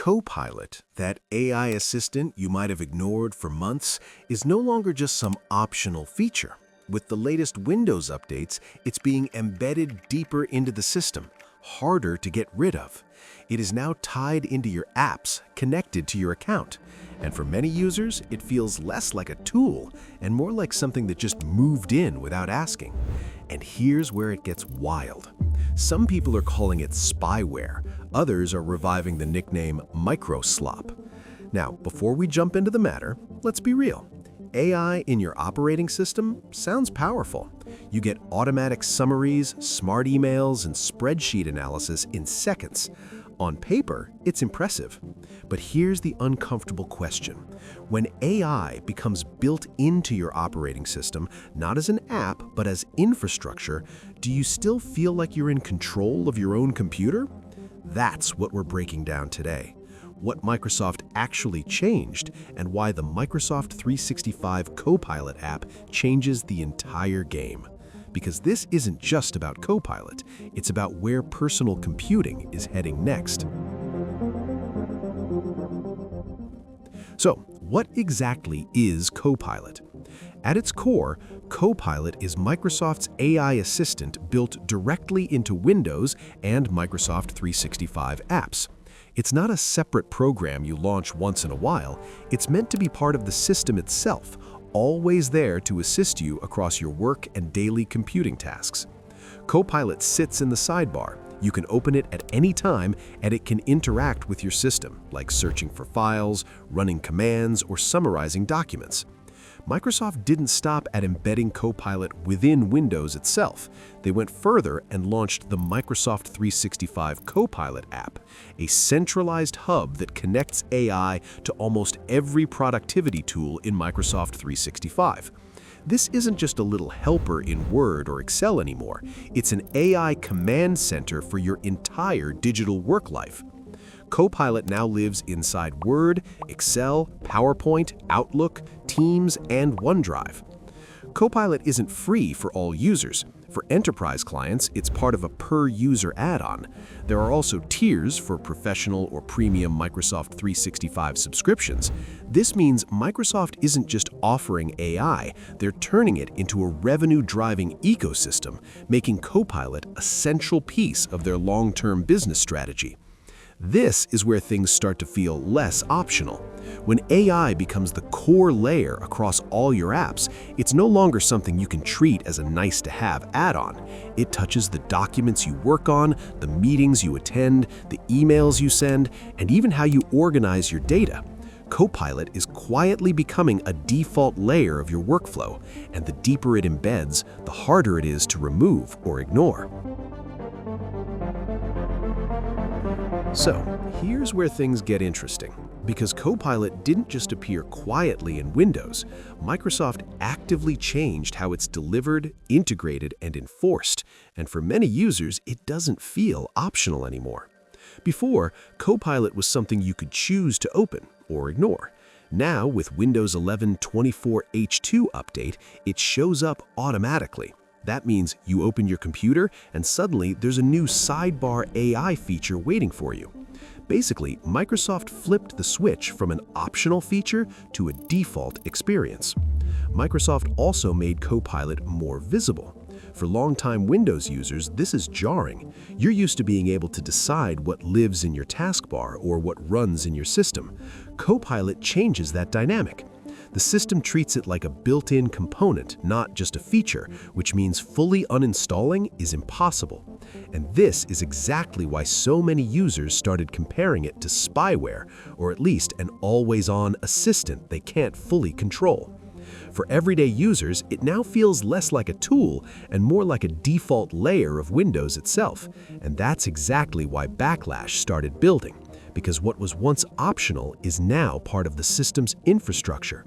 Copilot, that AI assistant you might have ignored for months, is no longer just some optional feature. With the latest Windows updates, it's being embedded deeper into the system, harder to get rid of. It is now tied into your apps, connected to your account. And for many users, it feels less like a tool and more like something that just moved in without asking. And here's where it gets wild. Some people are calling it spyware. Others are reviving the nickname microslop. Now, before we jump into the matter, let's be real. AI in your operating system sounds powerful. You get automatic summaries, smart emails, and spreadsheet analysis in seconds. On paper, it's impressive. But here's the uncomfortable question. When AI becomes built into your operating system, not as an app, but as infrastructure, do you still feel like you're in control of your own computer? That's what we're breaking down today. What Microsoft actually changed, and why the Microsoft 365 Copilot app changes the entire game. Because this isn't just about Copilot, it's about where personal computing is heading next. So, what exactly is Copilot? At its core, Copilot is Microsoft's AI assistant built directly into Windows and Microsoft 365 apps. It's not a separate program you launch once in a while. It's meant to be part of the system itself, always there to assist you across your work and daily computing tasks. Copilot sits in the sidebar. You can open it at any time, and it can interact with your system, like searching for files, running commands, or summarizing documents. Microsoft didn't stop at embedding Copilot within Windows itself. They went further and launched the Microsoft 365 Copilot app, a centralized hub that connects AI to almost every productivity tool in Microsoft 365. This isn't just a little helper in Word or Excel anymore. It's an AI command center for your entire digital work life. Copilot now lives inside Word, Excel, PowerPoint, Outlook, Teams, and OneDrive. Copilot isn't free for all users. For enterprise clients, it's part of a per-user add-on. There are also tiers for professional or premium Microsoft 365 subscriptions. This means Microsoft isn't just offering AI, they're turning it into a revenue-driving ecosystem, making Copilot a central piece of their long-term business strategy. This is where things start to feel less optional. When AI becomes the core layer across all your apps, it's no longer something you can treat as a nice-to-have add-on. It touches the documents you work on, the meetings you attend, the emails you send, and even how you organize your data. Copilot is quietly becoming a default layer of your workflow, and the deeper it embeds, the harder it is to remove or ignore. So, here's where things get interesting. Because Copilot didn't just appear quietly in Windows, Microsoft actively changed how it's delivered, integrated, and enforced. And for many users, it doesn't feel optional anymore. Before, Copilot was something you could choose to open or ignore. Now, with Windows 11 24H2 update, it shows up automatically. That means you open your computer and suddenly there's a new sidebar AI feature waiting for you. Basically, Microsoft flipped the switch from an optional feature to a default experience. Microsoft also made Copilot more visible. For longtime Windows users, this is jarring. You're used to being able to decide what lives in your taskbar or what runs in your system. Copilot changes that dynamic. The system treats it like a built-in component, not just a feature, which means fully uninstalling is impossible. And this is exactly why so many users started comparing it to spyware, or at least an always-on assistant they can't fully control. For everyday users, it now feels less like a tool and more like a default layer of Windows itself. And that's exactly why backlash started building, because what was once optional is now part of the system's infrastructure.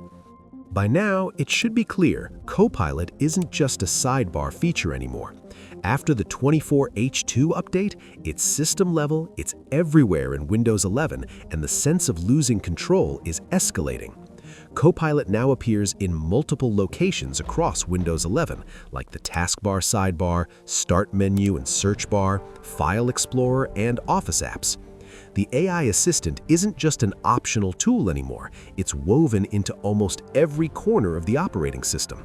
By now, it should be clear, Copilot isn't just a sidebar feature anymore. After the 24H2 update, it's system level, it's everywhere in Windows 11, and the sense of losing control is escalating. Copilot now appears in multiple locations across Windows 11, like the taskbar sidebar, start menu and search bar, file explorer, and Office apps. The AI assistant isn't just an optional tool anymore, it's woven into almost every corner of the operating system.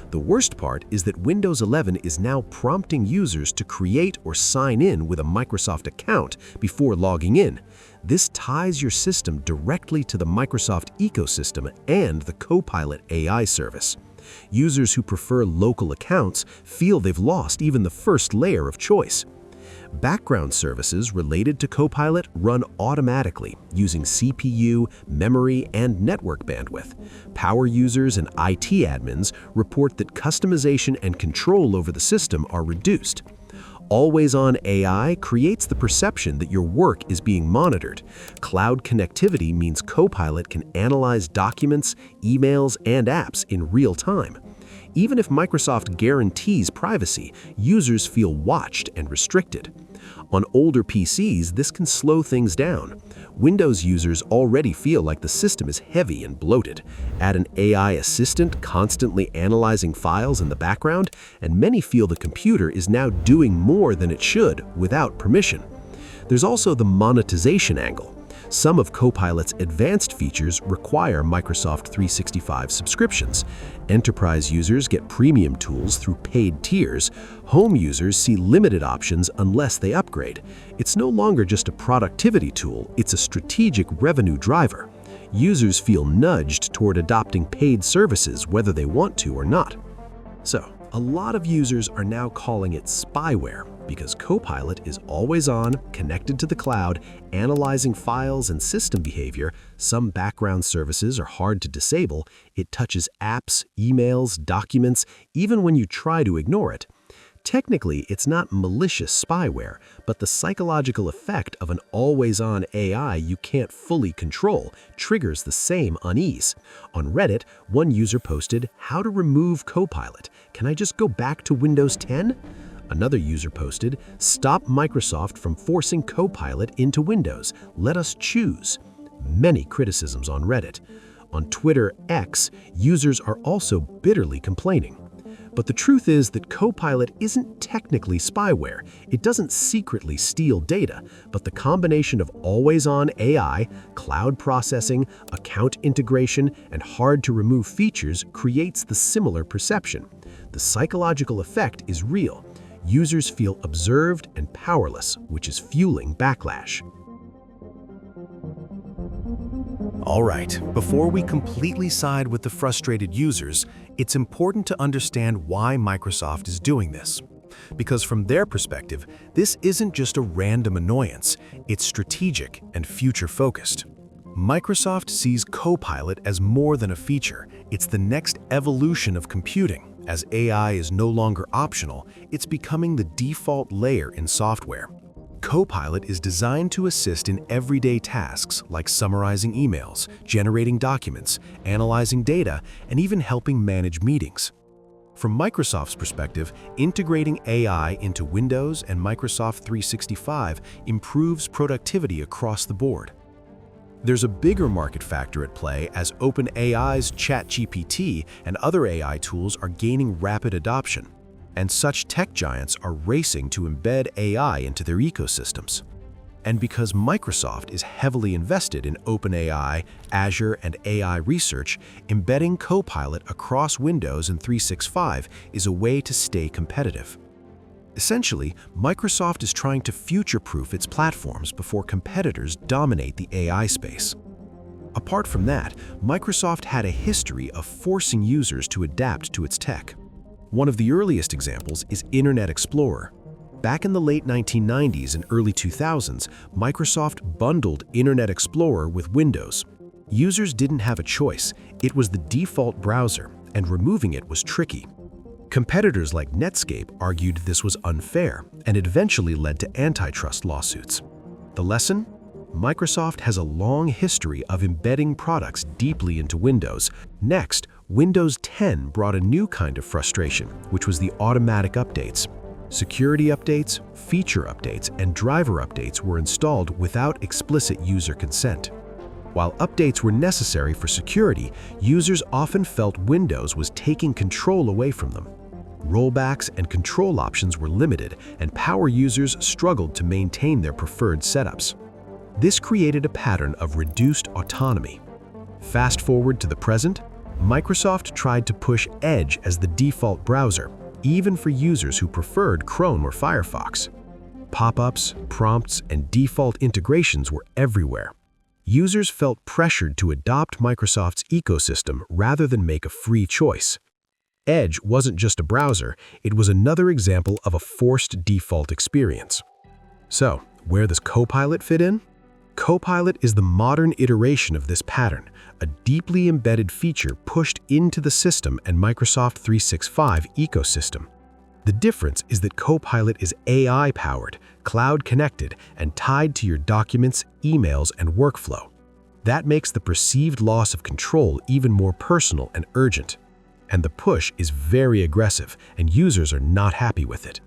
The worst part is that Windows 11 is now prompting users to create or sign in with a Microsoft account before logging in. This ties your system directly to the Microsoft ecosystem and the Copilot AI service. Users who prefer local accounts feel they've lost even the first layer of choice. Background services related to Copilot run automatically using CPU, memory, and network bandwidth. Power users and IT admins report that customization and control over the system are reduced. Always-on AI creates the perception that your work is being monitored. Cloud connectivity means Copilot can analyze documents, emails, and apps in real time. Even if Microsoft guarantees privacy, users feel watched and restricted. On older PCs, this can slow things down. Windows users already feel like the system is heavy and bloated. Add an AI assistant constantly analyzing files in the background, and many feel the computer is now doing more than it should without permission. There's also the monetization angle. Some of Copilot's advanced features require Microsoft 365 subscriptions. Enterprise users get premium tools through paid tiers. Home users see limited options unless they upgrade. It's no longer just a productivity tool, it's a strategic revenue driver. Users feel nudged toward adopting paid services whether they want to or not. So, a lot of users are now calling it spyware because Copilot is always on, connected to the cloud, analyzing files and system behavior. Some background services are hard to disable. It touches apps, emails, documents, even when you try to ignore it. Technically, it's not malicious spyware, but the psychological effect of an always-on AI you can't fully control triggers the same unease. On Reddit, one user posted, "How to remove Copilot? Can I just go back to Windows 10?" Another user posted, "Stop Microsoft from forcing Copilot into Windows. Let us choose." Many criticisms on Reddit. On Twitter X, users are also bitterly complaining. But the truth is that Copilot isn't technically spyware. It doesn't secretly steal data, but the combination of always-on AI, cloud processing, account integration, and hard-to-remove features creates the similar perception. The psychological effect is real. Users feel observed and powerless, which is fueling backlash. All right, before we completely side with the frustrated users, it's important to understand why Microsoft is doing this. Because from their perspective, this isn't just a random annoyance, it's strategic and future-focused. Microsoft sees Copilot as more than a feature, it's the next evolution of computing. As AI is no longer optional, it's becoming the default layer in software. Copilot is designed to assist in everyday tasks like summarizing emails, generating documents, analyzing data, and even helping manage meetings. From Microsoft's perspective, integrating AI into Windows and Microsoft 365 improves productivity across the board. There's a bigger market factor at play as OpenAI's ChatGPT and other AI tools are gaining rapid adoption. And such tech giants are racing to embed AI into their ecosystems. And because Microsoft is heavily invested in OpenAI, Azure, and AI research, embedding Copilot across Windows and 365 is a way to stay competitive. Essentially, Microsoft is trying to future-proof its platforms before competitors dominate the AI space. Apart from that, Microsoft had a history of forcing users to adapt to its tech. One of the earliest examples is Internet Explorer. Back in the late 1990s and early 2000s, Microsoft bundled Internet Explorer with Windows. Users didn't have a choice. It was the default browser, and removing it was tricky. Competitors like Netscape argued this was unfair, and eventually led to antitrust lawsuits. The lesson? Microsoft has a long history of embedding products deeply into Windows. Next, Windows 10 brought a new kind of frustration, which was the automatic updates. Security updates, feature updates, and driver updates were installed without explicit user consent. While updates were necessary for security, users often felt Windows was taking control away from them. Rollbacks and control options were limited, and power users struggled to maintain their preferred setups. This created a pattern of reduced autonomy. Fast forward to the present, Microsoft tried to push Edge as the default browser, even for users who preferred Chrome or Firefox. Pop-ups, prompts, and default integrations were everywhere. Users felt pressured to adopt Microsoft's ecosystem rather than make a free choice. Edge wasn't just a browser, it was another example of a forced default experience. So, where does Copilot fit in? Copilot is the modern iteration of this pattern, a deeply embedded feature pushed into the system and Microsoft 365 ecosystem. The difference is that Copilot is AI-powered, cloud-connected, and tied to your documents, emails, and workflow. That makes the perceived loss of control even more personal and urgent. And the push is very aggressive, and users are not happy with it.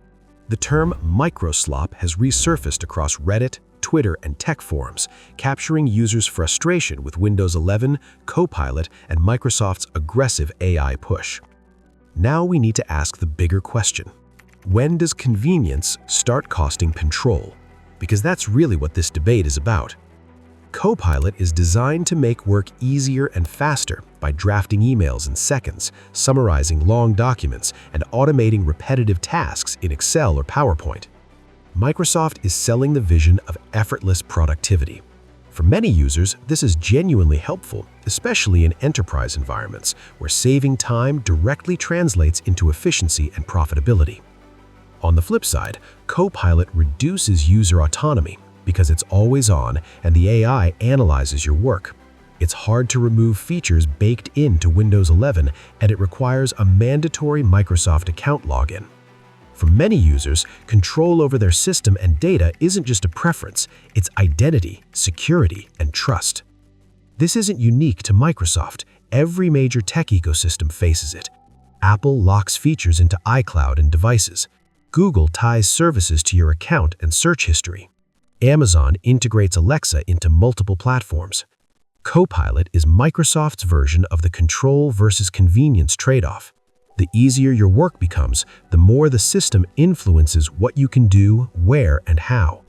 The term microslop has resurfaced across Reddit, Twitter, and tech forums, capturing users' frustration with Windows 11, Copilot, and Microsoft's aggressive AI push. Now we need to ask the bigger question. When does convenience start costing control? Because that's really what this debate is about. Copilot is designed to make work easier and faster by drafting emails in seconds, summarizing long documents, and automating repetitive tasks in Excel or PowerPoint. Microsoft is selling the vision of effortless productivity. For many users, this is genuinely helpful, especially in enterprise environments, where saving time directly translates into efficiency and profitability. On the flip side, Copilot reduces user autonomy because it's always on and the AI analyzes your work. It's hard to remove features baked into Windows 11, and it requires a mandatory Microsoft account login. For many users, control over their system and data isn't just a preference, it's identity, security, and trust. This isn't unique to Microsoft. Every major tech ecosystem faces it. Apple locks features into iCloud and devices. Google ties services to your account and search history. Amazon integrates Alexa into multiple platforms. Copilot is Microsoft's version of the control versus convenience trade-off. The easier your work becomes, the more the system influences what you can do, where, and how.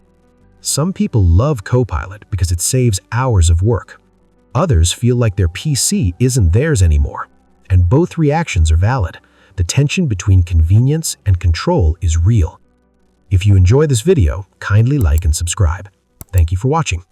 Some people love Copilot because it saves hours of work. Others feel like their PC isn't theirs anymore. And both reactions are valid. The tension between convenience and control is real. If you enjoy this video, kindly like and subscribe. Thank you for watching.